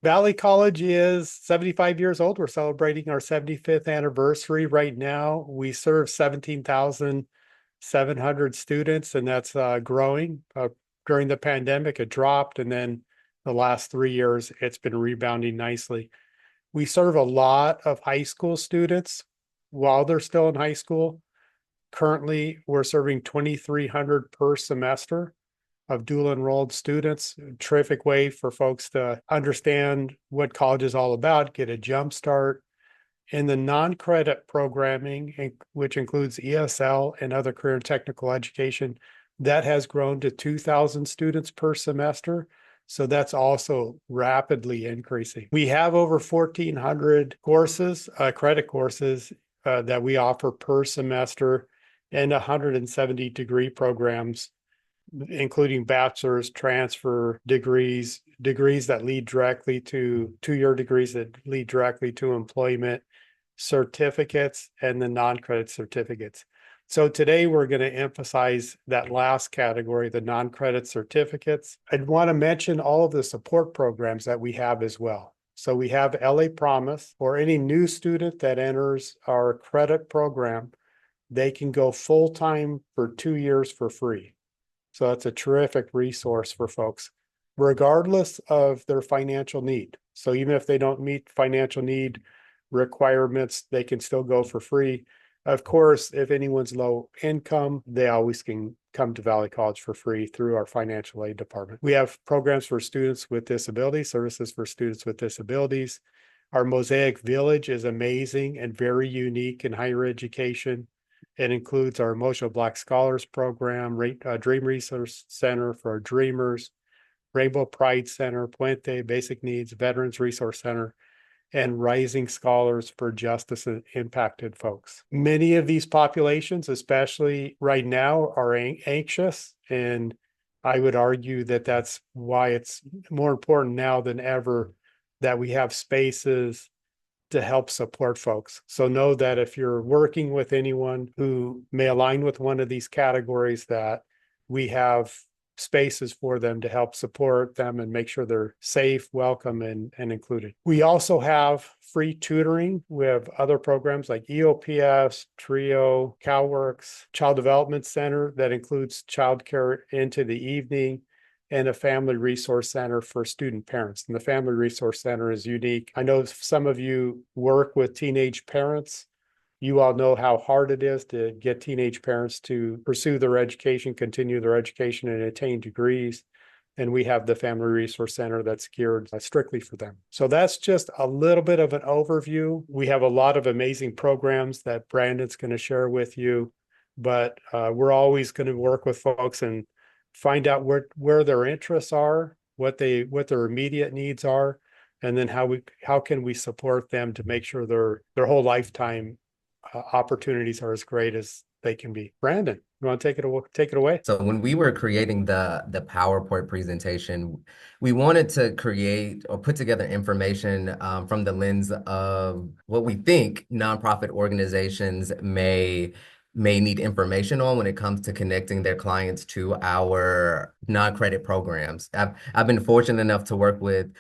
Valley College is 75 years old. We're celebrating our 75th anniversary right now. We serve 17,700 students, and that's growing. During the pandemic, it dropped, and then the last 3 years, it's been rebounding nicely. We serve a lot of high school students while they're still in high school. Currently, we're serving 2,300 per semester of dual enrolled students. Terrific way for folks to understand what college is all about, get a jump start. In the non-credit programming, which includes ESL and other career and technical education, that has grown to 2,000 students per semester. So that's also rapidly increasing. We have over 1,400 courses, credit courses that we offer per semester, and 170 degree programs, including bachelor's, transfer degrees, degrees that lead directly to 2-year degrees that lead directly to employment, certificates, and the non-credit certificates. So today we're going to emphasize that last category, the non-credit certificates. I'd want to mention all of the support programs that we have as well. So we have LA Promise. For any new student that enters our credit program, they can go full-time for 2 years for free. So that's a terrific resource for folks, regardless of their financial need. So even if they don't meet financial need requirements, they can still go for free. Of course, if anyone's low income, they always can come to Valley College for free through our financial aid department. We have programs for students with disabilities, services for students with disabilities. Our Mosaic Village is amazing and very unique in higher education. It includes our Emotional Black Scholars Program, Dream Resource Center for our Dreamers, Rainbow Pride Center, Puente Basic Needs, Veterans Resource Center, and Rising Scholars for Justice Impacted folks. Many of these populations, especially right now, are anxious, and I would argue that that's why it's more important now than ever that we have spaces to help support folks. So know that if you're working with anyone who may align with one of these categories, that we have spaces for them to help support them and make sure they're safe, welcome, and included. We also have free tutoring. We have other programs like EOPS, TRIO, CalWorks, Child Development Center that includes childcare into the evening, and a family resource center for student parents. And the family resource center is unique. I know some of you work with teenage parents. You all know how hard it is to get teenage parents to pursue their education, continue their education, and attain degrees. And we have the Family Resource Center that's geared strictly for them. So that's just a little bit of an overview. We have a lot of amazing programs that Brandon's going to share with you, but we're always going to work with folks and find out where their interests are, what their immediate needs are, and then how can we support them to make sure their whole lifetime opportunities are as great as they can be. Brandon, you want to take it away? So when we were creating the PowerPoint presentation, we wanted to create or put together information from the lens of what we think nonprofit organizations may need information on when it comes to connecting their clients to our non-credit programs. I've been fortunate enough to work with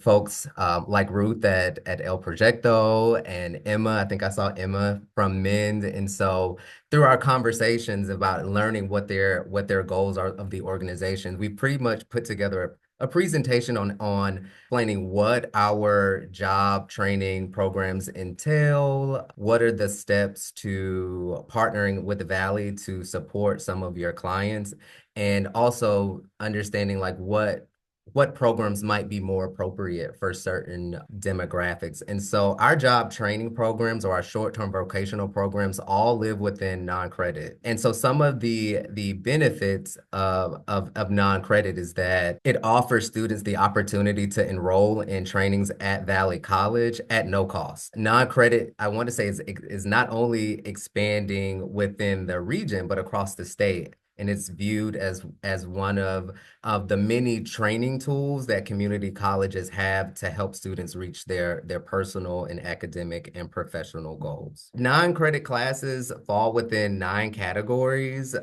folks like Ruth at El Proyecto and Emma. I think I saw Emma from Mend. And so through our conversations about learning what their goals are of the organization, we pretty much put together a presentation on explaining what our job training programs entail, what are the steps to partnering with the Valley to support some of your clients, and also understanding like what programs might be more appropriate for certain demographics. And so our job training programs or our short-term vocational programs all live within non-credit. And so some of the benefits of non-credit is that it offers students the opportunity to enroll in trainings at Valley College at no cost. Non-credit, I want to say, is not only expanding within the region, but across the state. And it's viewed as one of the many training tools that community colleges have to help students reach their personal and academic and professional goals. Non-credit classes fall within 9 categories.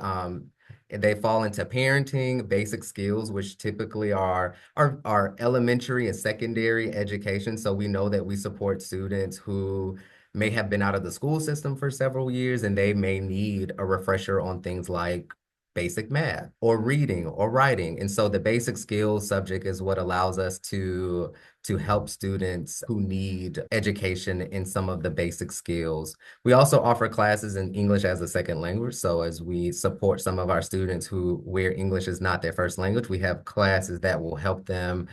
They fall into parenting, basic skills, which typically are elementary and secondary education. So we know that we support students who may have been out of the school system for several years and they may need a refresher on things like basic math or reading or writing. And so the basic skills subject is what allows us to help students who need education in some of the basic skills. We also offer classes in English as a second language. So as we support some of our students where English is not their first language, we have classes that will help them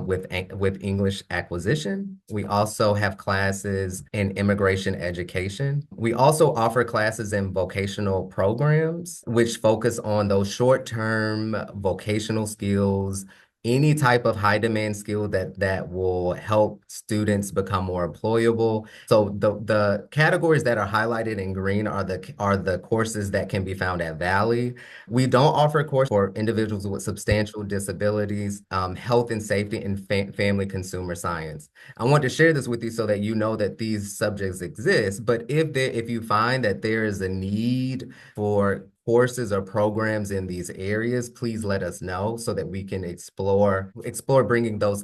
with English acquisition. We also have classes in immigration education. We also offer classes in vocational programs, which focus on those short-term vocational skills, any type of high demand skill that will help students become more employable. So the categories that are highlighted in green are the courses that can be found at Valley. We don't offer courses for individuals with substantial disabilities, health and safety, and family consumer science. I want to share this with you so that you know that these subjects exist. But if you find that there is a need for courses or programs in these areas, please let us know so that we can explore bringing those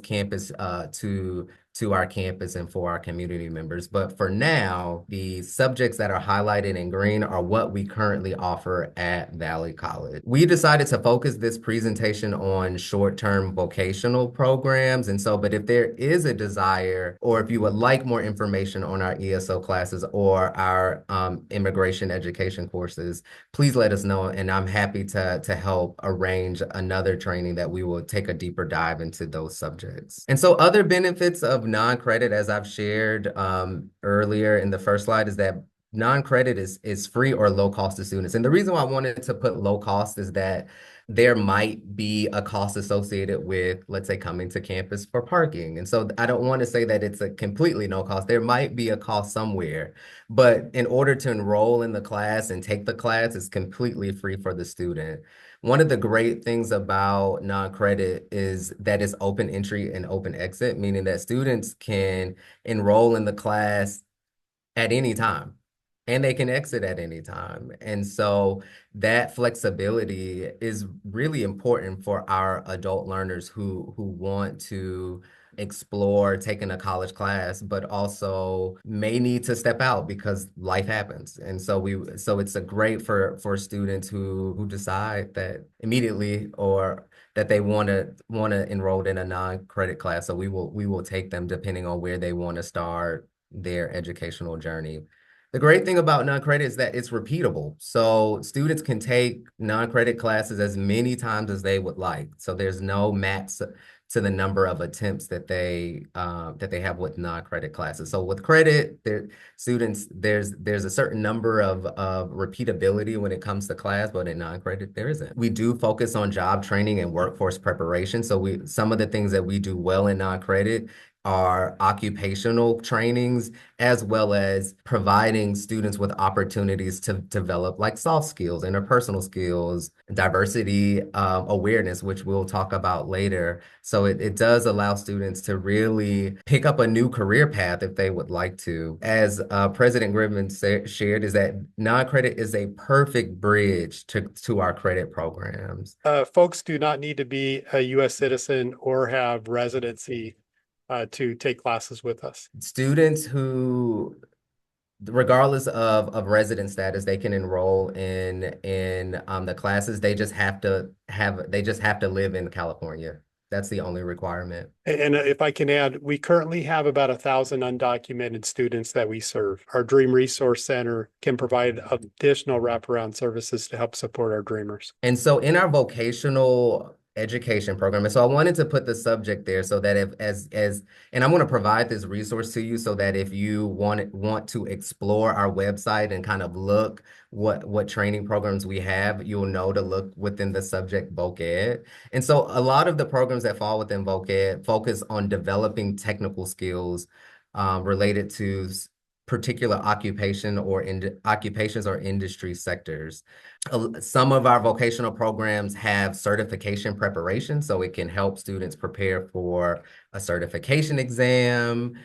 to our campus and for our community members. But for now, the subjects that are highlighted in green are what we currently offer at Valley College. We decided to focus this presentation on short-term vocational programs. And so, but if there is a desire, or if you would like more information on our ESO classes or our immigration education courses, please let us know. And I'm happy to help arrange another training that we will take a deeper dive into those subjects. And so other benefits of non-credit, as I've shared earlier in the first slide, is that non-credit is free or low cost to students. And the reason why I wanted to put low cost is that there might be a cost associated with, let's say, coming to campus for parking. And so I don't want to say that it's a completely no cost. There might be a cost somewhere, but in order to enroll in the class and take the class, it's completely free for the student. One of the great things about non-credit is that it's open entry and open exit, meaning that students can enroll in the class at any time and they can exit at any time. And so that flexibility is really important for our adult learners who want to explore taking a college class, but also may need to step out because life happens. And so it's a great for students who decide that immediately or that they want to enroll in a non-credit class. So we will take them depending on where they want to start their educational journey. The great thing about non-credit is that it's repeatable. So students can take non-credit classes as many times as they would like. So there's no max to the number of attempts that they have with non-credit classes. So with credit, there's a certain number of repeatability when it comes to class, but in non-credit there isn't. We do focus on job training and workforce preparation. So some of the things that we do well in non-credit are occupational trainings, as well as providing students with opportunities to develop like soft skills, interpersonal skills, diversity awareness, which we'll talk about later. So it does allow students to really pick up a new career path if they would like to. As President Griffin shared, is that non-credit is a perfect bridge to our credit programs. Folks do not need to be a U.S. citizen or have residency to take classes with us. Students who, regardless of resident status, they can enroll in the classes. They just have to live in California. That's the only requirement. And if I can add, we currently have about 1,000 undocumented students that we serve. Our Dream Resource Center can provide additional wraparound services to help support our dreamers. And so in our vocational education program, and so I wanted to put the subject there so that and I'm going to provide this resource to you so that if you want to explore our website and kind of look what training programs we have, you'll know to look within the subject voc ed. And so a lot of the programs that fall within voc ed focus on developing technical skills related to particular occupations or industry sectors. Some of our vocational programs have certification preparation, so it can help students prepare for a certification exam,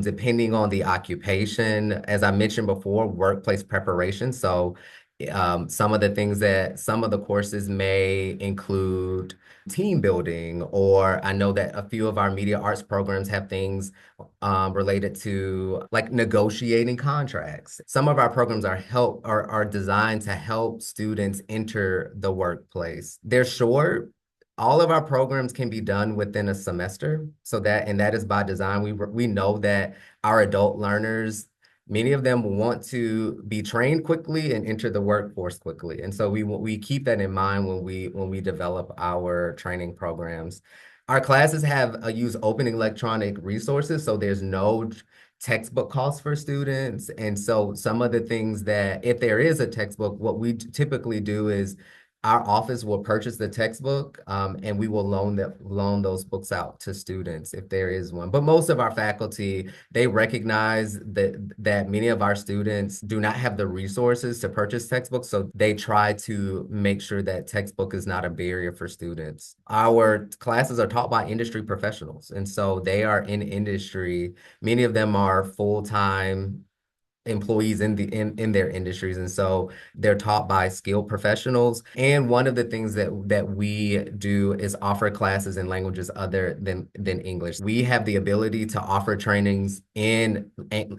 depending on the occupation. As I mentioned before, workplace preparation. So Some of the courses may include team building, or I know that a few of our media arts programs have things related to like negotiating contracts. Some of our programs are designed to help students enter the workplace. They're short. All of our programs can be done within a semester, and that is by design. We know that our adult learners, many of them want to be trained quickly and enter the workforce quickly. And so we keep that in mind when we develop our training programs. Our classes have use open electronic resources, so there's no textbook costs for students. And so some of the things that, if there is a textbook, what we typically do is our office will purchase the textbook, and we will loan those books out to students if there is one. But most of our faculty, they recognize that many of our students do not have the resources to purchase textbooks, so they try to make sure that textbook is not a barrier for students. Our classes are taught by industry professionals, and so they are in industry. Many of them are full-time employees in their industries, and so they're taught by skilled professionals. And one of the things that we do is offer classes in languages other than English. We have the ability to offer trainings in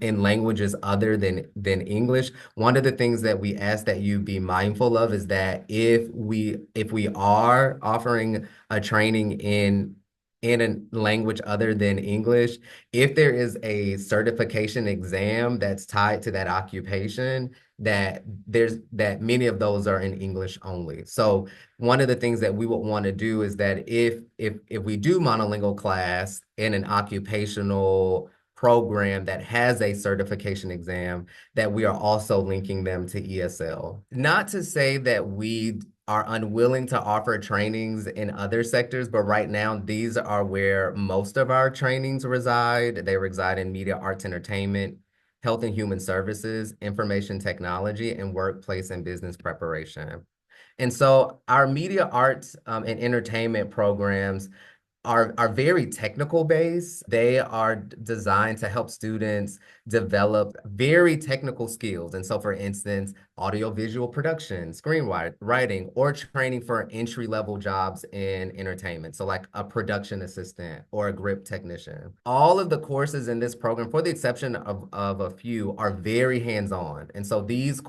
languages other than English. One of the things that we ask that you be mindful of is that if we are offering a training in a language other than English, if there is a certification exam that's tied to that occupation, that many of those are in English only. So one of the things that we would want to do is that if we do monolingual class in an occupational program that has a certification exam, that we are also linking them to ESL. Not to say that we are unwilling to offer trainings in other sectors, but right now these are where most of our trainings reside. They reside in media, arts, entertainment, health and human services, information technology, and workplace and business preparation. And so our media, arts, and entertainment programs are very technical based. They are designed to help students develop very technical skills. And so, for instance, audiovisual production, screenwriting, or training for entry-level jobs in entertainment. So like a production assistant or a grip technician. All of the courses in this program, for the exception of a few, are very hands-on. And so these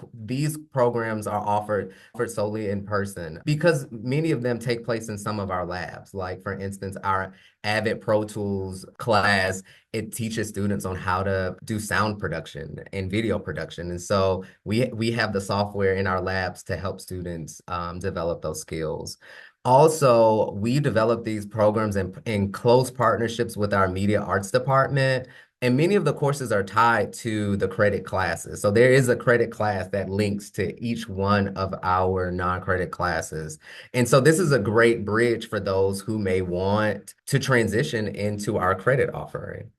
programs are offered solely in person because many of them take place in some of our labs. Like for instance, our Avid Pro Tools class, it teaches students on how to do sound production and video production. And so we have the software in our labs to help students develop those skills. Also, we develop these programs in close partnerships with our media arts department. And many of the courses are tied to the credit classes. So there is a credit class that links to each one of our non-credit classes. And so this is a great bridge for those who may want to transition into our credit offering.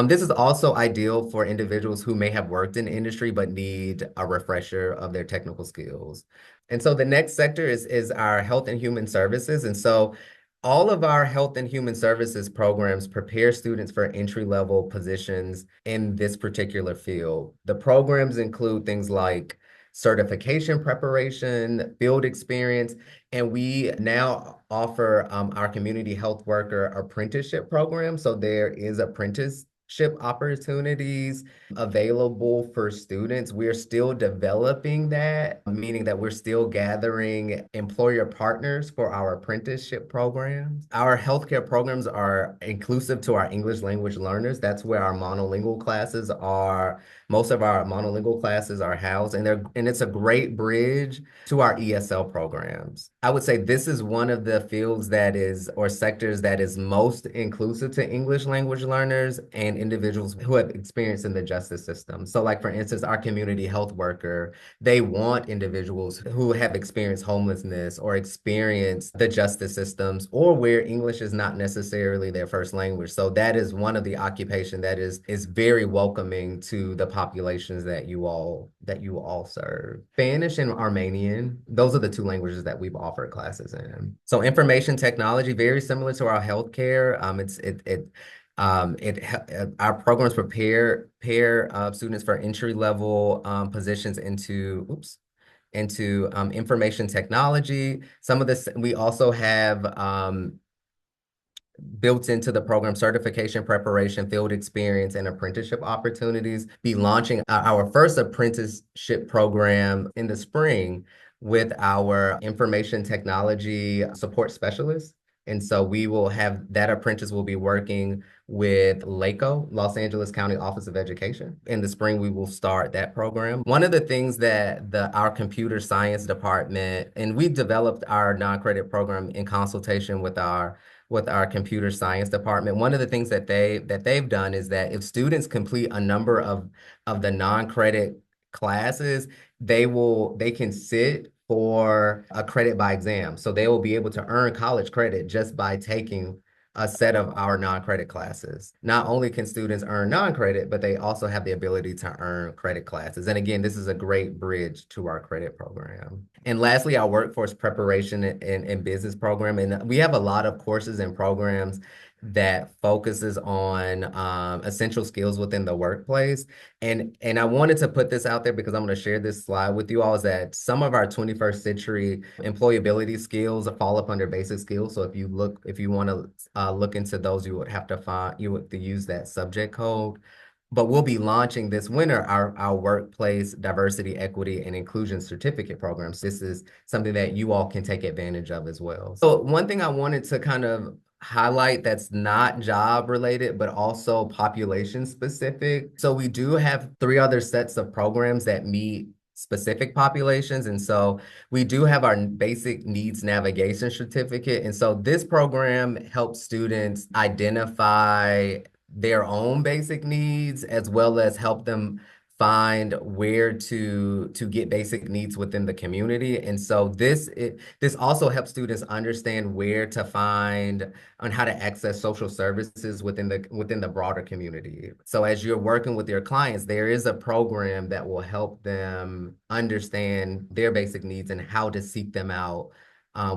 This is also ideal for individuals who may have worked in industry but need a refresher of their technical skills. And so the next sector is our health and human services. And so all of our health and human services programs prepare students for entry-level positions in this particular field. The programs include things like certification preparation, field experience, and we now offer our community health worker apprenticeship program. So there is apprenticeship opportunities available for students. We're still developing that, meaning that we're still gathering employer partners for our apprenticeship programs. Our healthcare programs are inclusive to our English language learners. That's where our monolingual classes are. Most of our monolingual classes are housed, and it's a great bridge to our ESL programs. I would say this is one of the fields or sectors that is most inclusive to English language learners and individuals who have experience in the justice system. So like, for instance, our community health worker, they want individuals who have experienced homelessness or experienced the justice systems or where English is not necessarily their first language. So that is one of the occupation that is very welcoming to the populations that you all serve. Spanish and Armenian, those are the two languages that we've offered classes in. So information technology, very similar to our healthcare. Our programs prepare students for entry level positions into into information technology. Some of this, we also have built into the program certification preparation, field experience, and apprenticeship opportunities. Be launching our first apprenticeship program in the spring with our information technology support specialist. And so we will have that apprentice will be working with LACO, Los Angeles County Office of Education. In the spring, we will start that program. One of the things that our computer science department, and we developed our non-credit program in consultation with our computer science department. One of the things that they've done is that if students complete a number of the non-credit classes, they can sit for a credit by exam. So they will be able to earn college credit just by taking a set of our non-credit classes. Not only can students earn non-credit, but they also have the ability to earn credit classes. And again, this is a great bridge to our credit program. And lastly, our workforce preparation and business program. And we have a lot of courses and programs that focuses on essential skills within the workplace. And I wanted to put this out there because I'm going to share this slide with you all, is that some of our 21st century employability skills fall up under basic skills. So if you want to look into those, you would have to use that subject code. But we'll be launching this winter our workplace diversity, equity, and inclusion certificate programs. This is something that you all can take advantage of as well. So one thing I wanted to kind of highlight that's not job related, but also population specific. So we do have 3 other sets of programs that meet specific populations. And so we do have our basic needs navigation certificate. And so this program helps students identify their own basic needs, as well as help them find where to get basic needs within the community. And so this also helps students understand where to find on how to access social services within the broader community. So as you're working with your clients, there is a program that will help them understand their basic needs and how to seek them out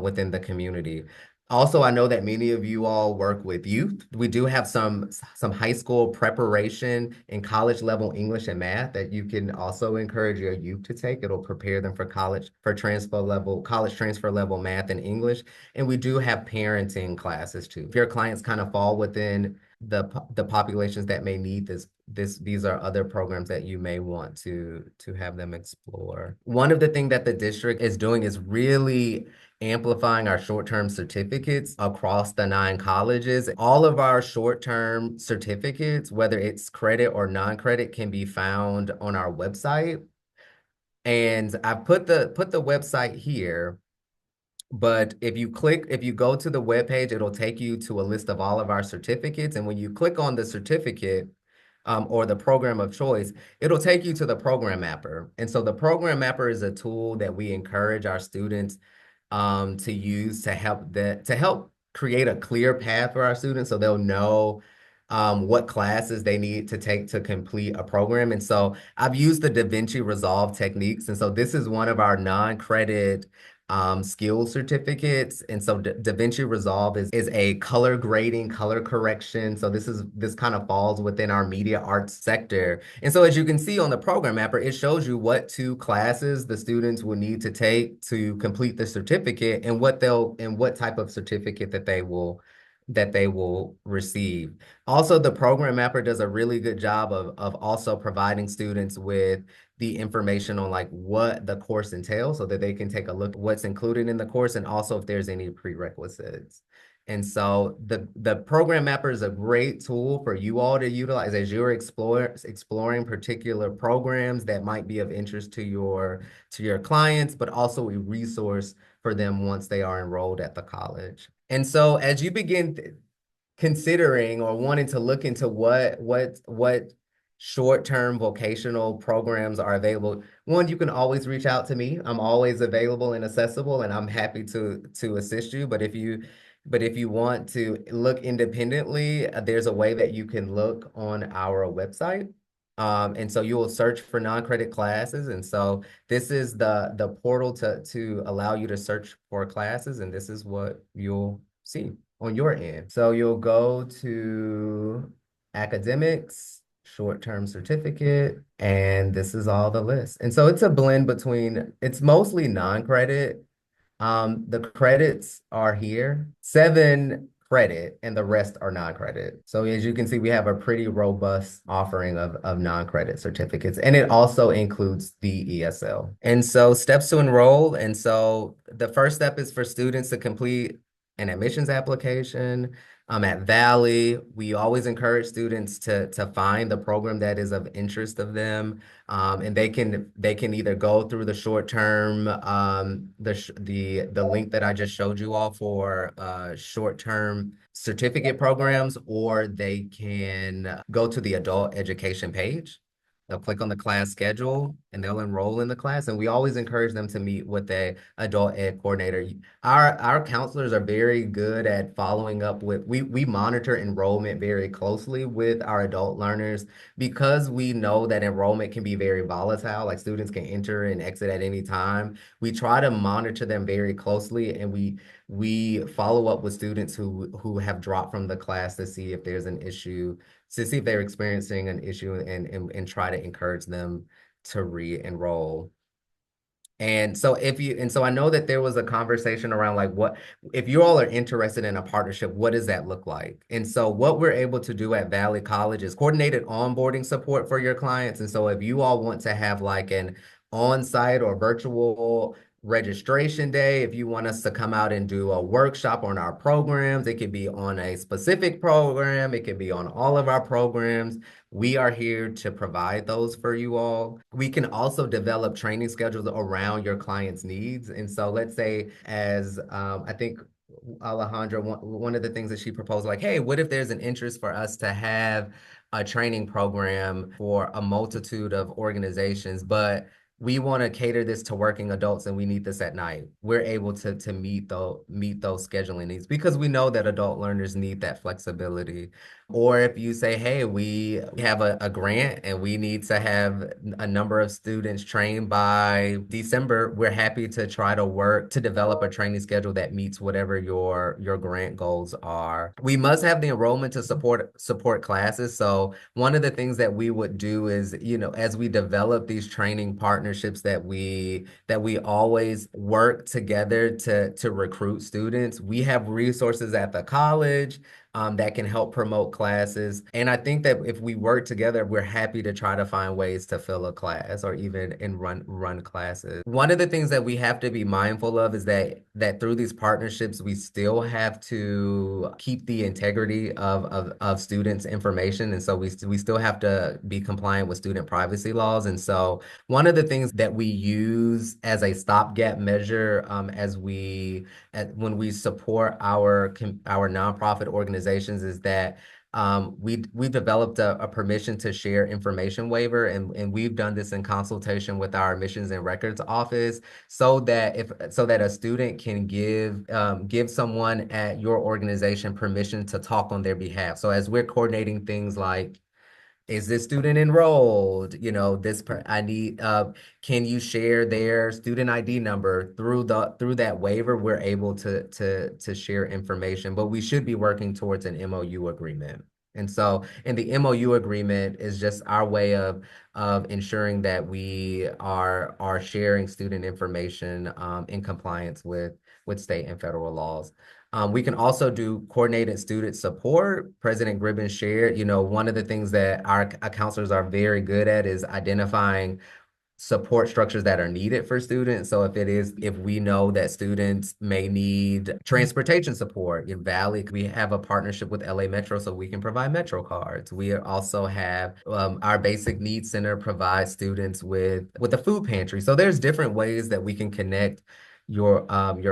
within the community. Also, I know that many of you all work with youth. We do have some high school preparation and college level English and math that you can also encourage your youth to take. It'll prepare them for college transfer level math and English. And we do have parenting classes too. If your clients kind of fall within the populations that may need these are other programs that you may want to have them explore. One of the things that the district is doing is really amplifying our short-term certificates across the 9 colleges. All of our short-term certificates, whether it's credit or non-credit, can be found on our website. And I put the website here. But if you go to the webpage, it'll take you to a list of all of our certificates. And when you click on the certificate or the program of choice, it'll take you to the program mapper. And so the program mapper is a tool that we encourage our students to use to help create a clear path for our students so they'll know what classes they need to take to complete a program. And so I've used the Da Vinci Resolve techniques. And so this is one of our non-credit skill certificates. And so Da Vinci Resolve is a color grading, color correction. So this kind of falls within our media arts sector. And so as you can see on the program mapper, it shows you what 2 classes the students will need to take to complete the certificate and what type of certificate that they will receive. Also, the program mapper does a really good job of also providing students with the information on like what the course entails so that they can take a look at what's included in the course and also if there's any prerequisites. And so the program mapper is a great tool for you all to utilize as you're exploring particular programs that might be of interest to your clients, but also a resource for them once they are enrolled at the college. And so as you begin considering or wanting to look into what short-term vocational programs are available, one, you can always reach out to me. I'm always available and accessible, and I'm happy to assist you. But if you want to look independently, there's a way that you can look on our website. And so you will search for non-credit classes. And so this is the portal to allow you to search for classes, and this is what you'll see on your end. So you'll go to academics, short-term certificate, and this is all the list. And so it's a blend between, it's mostly non-credit. The credits are here, 7 credit, and the rest are non-credit. So as you can see, we have a pretty robust offering of non-credit certificates, and it also includes the ESL. And so steps to enroll. And so the first step is for students to complete an admissions application. At Valley, we always encourage students to find the program that is of interest of them. And they can either go through the short term, the link that I just showed you all for short term certificate programs, or they can go to the adult education page. They'll click on the class schedule and they'll enroll in the class. And we always encourage them to meet with a adult ed coordinator. Our counselors are very good at following up with, we monitor enrollment very closely with our adult learners because we know that enrollment can be very volatile, like students can enter and exit at any time. We try to monitor them very closely, and we follow up with students who have dropped from the class to see if there's an issue, to see if they're experiencing an issue, and try to encourage them to re-enroll. And so I know that there was a conversation around like what if you all are interested in a partnership, what does that look like? And so what we're able to do at Valley College is coordinated onboarding support for your clients. And so if you all want to have like an on-site or virtual registration day, if you want us to come out and do a workshop on our programs, it could be on a specific program, it could be on all of our programs. We are here to provide those for you all. We can also develop training schedules around your clients' needs. And so let's say as I think Alejandra, one of the things that she proposed, like, hey, what if there's an interest for us to have a training program for a multitude of organizations, but we want to cater this to working adults and we need this at night. We're able to meet those scheduling needs because we know that adult learners need that flexibility. Or if you say, hey, we have a grant and we need to have a number of students trained by December, we're happy to try to work to develop a training schedule that meets whatever your grant goals are. We must have the enrollment to support classes. So one of the things that we would do is, as we develop these training partnerships, that we always work together to recruit students. We have resources at the college that can help promote classes. And I think that if we work together, we're happy to try to find ways to fill a class or even run classes. One of the things that we have to be mindful of is that through these partnerships, we still have to keep the integrity of students' information. And so we still have to be compliant with student privacy laws. And so one of the things that we use as a stopgap measure when we support our nonprofit organizations is that we developed a permission to share information waiver, and we've done this in consultation with our admissions and records office, so that a student can give someone at your organization permission to talk on their behalf. So as we're coordinating things like, is this student enrolled? Can you share their student ID number through that waiver? We're able to share information, but we should be working towards an MOU agreement. And the MOU agreement is just our way of ensuring that we are sharing student information in compliance with state and federal laws. We can also do coordinated student support. President Gribben shared, one of the things that our counselors are very good at is identifying support structures that are needed for students. So if we know that students may need transportation support in Valley, we have a partnership with LA Metro, so we can provide Metro cards. We also have our Basic Needs Center provides students with a food pantry. So there's different ways that we can connect your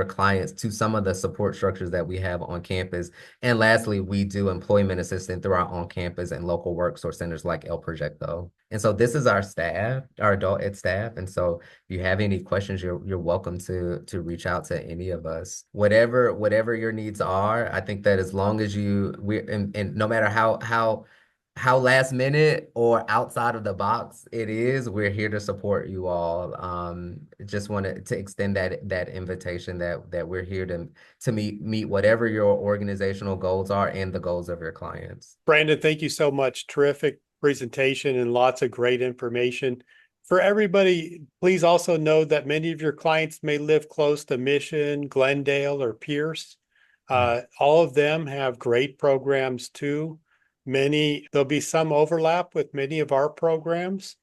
clients to some of the support structures that we have on campus. And lastly, we do employment assistance through our on-campus and local workforce centers like El Proyecto. And so this is our staff, our adult ed staff. And so if you have any questions, you're welcome to reach out to any of us. Whatever your needs are, I think that as long as and no matter how last minute or outside of the box it is, we're here to support you all. Just wanted to extend that invitation that we're here to meet whatever your organizational goals are and the goals of your clients. Brandon, thank you so much. Terrific presentation and lots of great information. For everybody, please also know that many of your clients may live close to Mission, Glendale, or Pierce. All of them have great programs too. There'll be some overlap with many of our programs.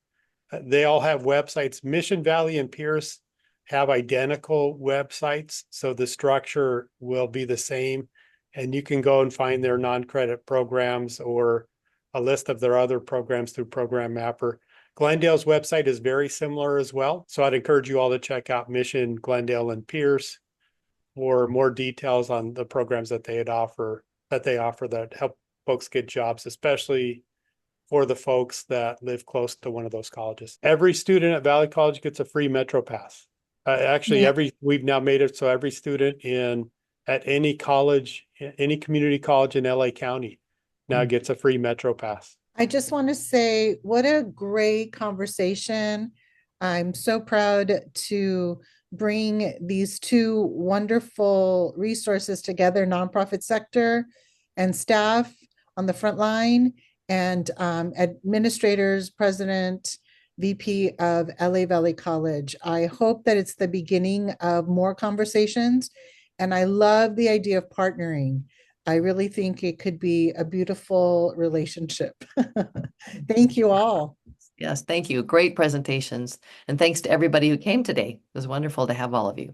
They all have websites. Mission Valley and Pierce have identical websites, so the structure will be the same. And you can go and find their non-credit programs or a list of their other programs through Program Mapper. Glendale's website is very similar as well. So I'd encourage you all to check out Mission, Glendale, and Pierce for more details on the programs that they offer that help folks get jobs, especially for the folks that live close to one of those colleges. Every student at Valley College gets a free Metro Pass. We've now made it so every student at any college, any community college in LA County now gets a free Metro Pass. I just want to say, what a great conversation. I'm so proud to bring these two wonderful resources together, nonprofit sector and staff on the front line, and administrators, president, VP of LA Valley College. I hope that it's the beginning of more conversations, and I love the idea of partnering. I really think it could be a beautiful relationship. Thank you all. Yes, thank you. Great presentations. And thanks to everybody who came today. It was wonderful to have all of you.